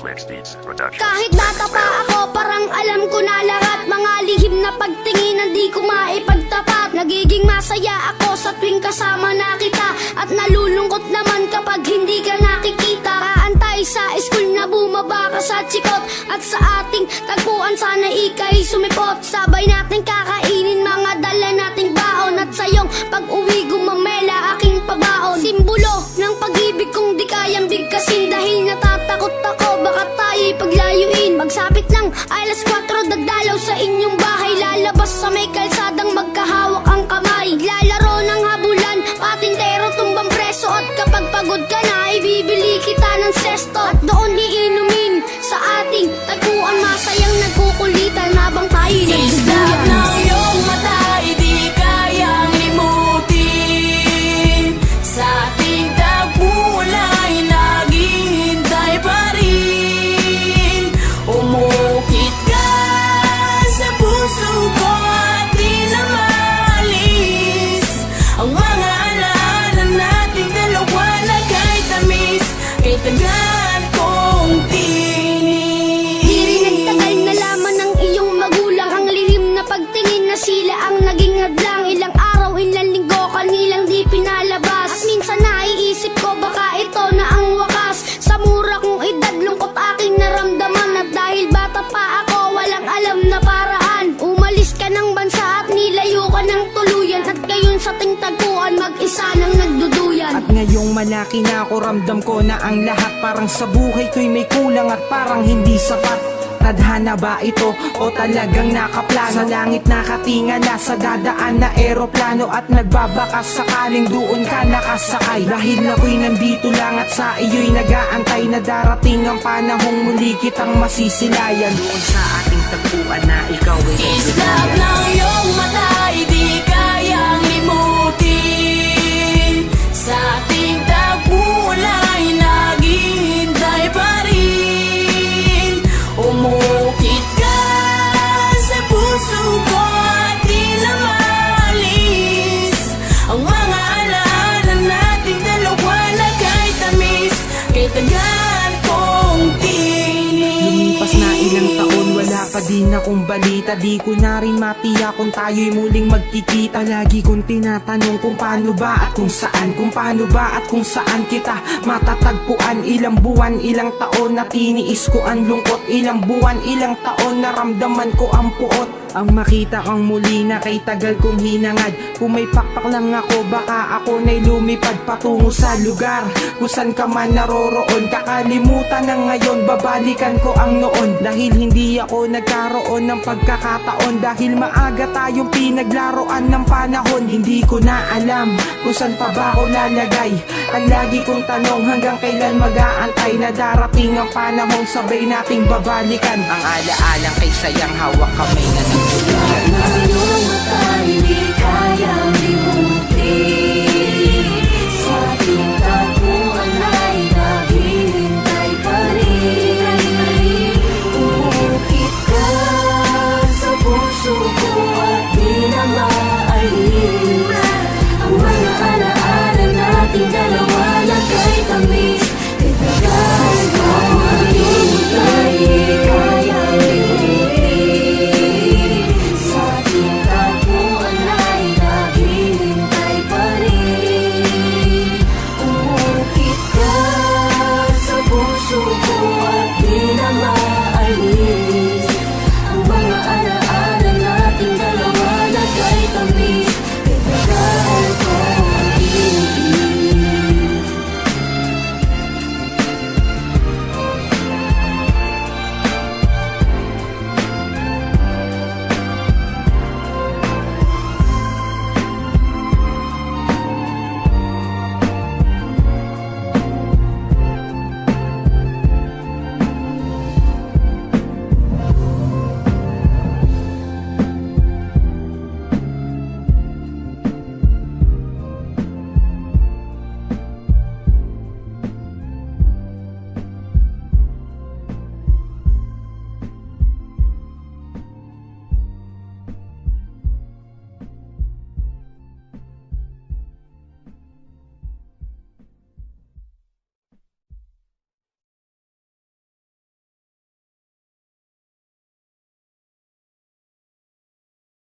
Flex Beats Production. Kahit bata pa ako, parang alam ko na lahat. Mga lihim na pagtingin, di ko maipagtapat. Nagiging masaya ako sa tuwing kasama na kita, at nalulungkot naman kapag hindi ka nakikita. Kaantay sa school na bumaba ka sa chikot, at sa ating tagpuan sana ika'y sumipot. Sabay natin kakainin mga dala nating baon, at sayong pag-uwi gumamela aking pabaon. Simbolo ng pag-ibig kong di kayang bigkasin, dahil natatakot ako baka tayo'y paglayuin. Magsapit lang alas 4, dagdalaw sa inyong bahay, lalabas sa may kalsadang magkahawak ang kamay. Lalaro ng habulan, patintero tumbang preso, at kapag pagod ka na ibibili kita ng sesto. At doon iinumin sa ating tagpuan, masayang nagkukulitan habang tayo'y nagduduyan. ng iyong mata, di kayang limutin. Sa ating tagpuan ay naghihintay pa rin. Umukit ka sa puso ko at di na maalis ang mga alaala nating dalawa na kahit tamis, kay tagal kong tinis. Di rin nagtagal na laman ng iyong magulang, ang lihim na pagtingin na sila ang naging hadlang. Ilang araw, ilang linggo, kanilang di pinalabas, at minsan naiisip ko baka ito na ang wakas. Sa mura kong edad, lungkot aking naramdaman, at dahil bata pa ako, walang alam na paraan. Umalis ka ng bansa at nilayo ka ng tuluyan, at ngayon sa ting tagpuan mag-isa nang nagduduyan. At ngayong malaki na ako, ramdam ko na ang lahat parang sa buhay ko'y may kulang at parang hindi sapat. Tadhana ba ito o talagang nakaplano? Sa langit nakatingala sa dadaan na eroplano, at nagbabakas sakaling doon ka nakasakay. Dahil ako'y nandito lang at sa iyo'y nag-aantay na darating ang panahong muli kitang masisilayan. Doon sa ating tagpuan na ikaw ay Islap ng iyong mata, di kayang limutin. Sa ating tagpuan ay naghihintay pa rin. Umukit ka sa puso ko at di na maalis ang mga alaala nating dalawa na kahit tamis, kay tagal kong tinis. Lumipas na ilang taon, wala pa din akong balita. Di ko na rin matiyak kung tayo'y muling magkikita. Lagi kong tinatanong kung paano ba at kung saan, kung paano ba at kung saan kita matatagpuan. Ilang buwan, ilang taon na tiniis ko ang lungkot. Ilang buwan, ilang taon naramdaman ko ang puot. Ang makita kang muli na kay tagal kong hinangad. Kung may pakpak lang ako, baka ako na'y lumipad patungo sa lugar kung saan ka man naroroon. Kakalimutan na ngayon, babalikan ko ang noon. Dahil hindi ako nagkaroon ng pagkakataon, dahil maaga tayong pinaglaruan ng panahon. Hindi ko na alam kung saan pa ba ako lalagay. Ang lagi kong tanong, hanggang kailan mag-aantay na darating ang panahon sabay nating babalikan. Ang alaalang kay sayang hawak kamay na